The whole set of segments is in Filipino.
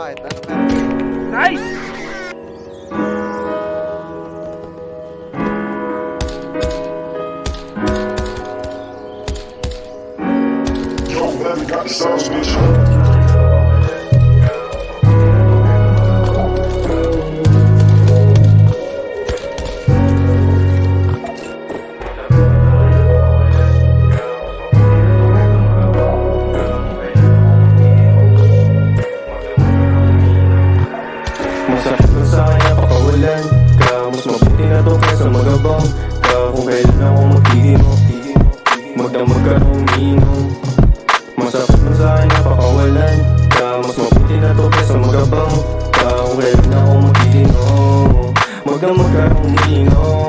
kahit ano meron. Nice! Yo, man, we got the sauce, bitch. Masakit na sa'kin napakawalan ka. Mas mabuti na to kaysa magabang ka. Kung kailan ako magtigil magdamag ka ng uminom. Masakit na sa'kin napakawalan ka. Mas mabuti na to kaysa magabang ka. Kung kailan ako magtigil magdamag ka ng uminom.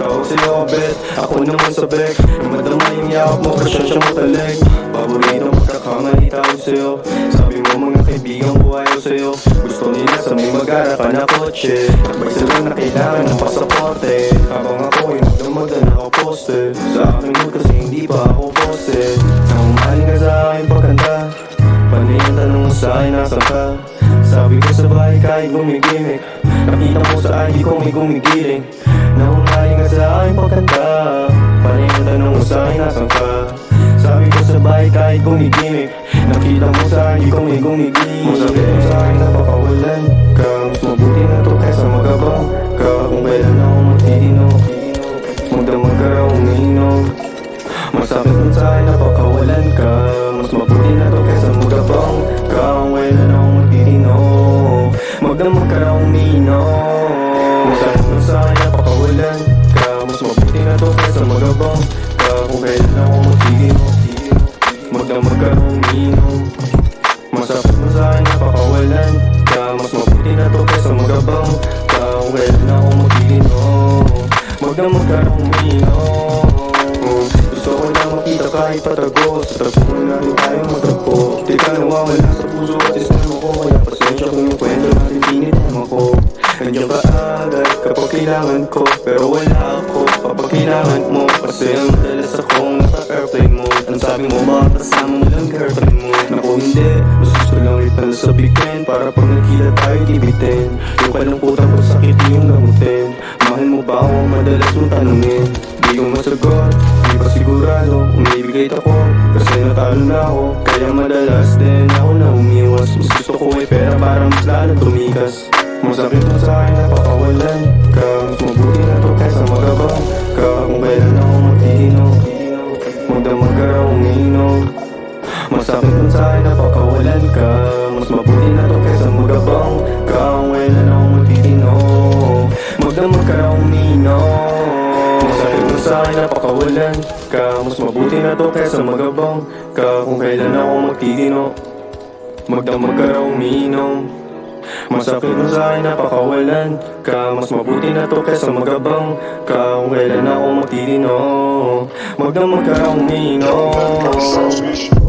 Tawag sila kabet, ako naman sa bek. Madama yung yakap mo, presensya mo talag. Paborito magkakamali tawag sa'yo. Sabi mo mga kaibigan ko ayaw sa'yo. Gusto nila sa may mag-ara ka na kotse. Takbay sila na kailangan ng pasaporte. Habang ako ay magdamagan nakaposte. Sa aking mood kasi hindi pa ako poste. Nangumaling ka sa aking pagkanta. Panay ang tanong mo sa akin nasan ka. Sabi ko sa bahay kahit gumigimik. Nakita mo sa akin di ko may gumigiling. Nangumaling ka sa aking pagkanta. Panay ang tanong mo sa akin nasan ka. Sabi ko sa bahay kahit gumigimik. Nakita mo sa akin di ko may gumigiling. Sabi ko sa akin napakawalan ka. Mas mabuti na to kaysa magabang ka. Kung kailan ako magtitino magdamag ka raw uminom. Masakit nun sa akin napakawalan ka. Mas mabuti na to kaysa magabang ka. Kung kailan ako magtitino magdamag ka raw uminom. Masakit nun sa akin napakawalan ka. Mas mabuti na to kaysa magabang ka. Kung kailan ako magtitino magdamag ka raw uminom. Masakit nun sa akin napakawalan ka. Mas mabuti na to kaysa magabang ka. Kung kailan ako magtitino magdamag ka raw uminom. Gusto ko lang makita kahit patago. Sa taguan natin tayong magtagpo. Di ka nawawala sa puso at sistema ko. Kaya pasensya kung yung kwento natin tinitama ko. Nandiyan ka agad kapag kailangan ko. Pero wala ako kapag kailangan mo. Kasi ang madalas akong naka-airplane mode. Ang sabi mo baka kasama mo lang girlfriend mo. Naku hindi, mas gusto lang kita nasabitin. Para pag nagkita tayo tibitin. Yung kalungkutan ko sakit yung gamutin. Mahal mo ba ako madalas mong tanungin. Di ko masagot, di pa sigurado. Umibigay ako, kasi natalo na ako. Kaya madalas din ako na umiwas. Mas gusto ko ay pera para mas lalo tumikas. Masakit mo sa akin napakawalan ka. Mas mabuti na to kaysa magabang ka. Kung kailan ako magtitino magdamag ka raw uminom. Masakit mo sa akin napakawalan ka. Mas mabuti na to kaysa magabang ka. Kung kailan ako magtitino magdamag ka raw uminom. Masakit mo sa akin napakawalan ka. Mas mabuti na to kaysa magabang ka. Kung kailan ako magtitino magdamag ka raw uminom. Masakit mo sa akin napakawalan ka. Mas mabuti na to kaysa magabang ka. Kung kailan ako magtitino magdamag ka raw uminom. Sauce, bitch.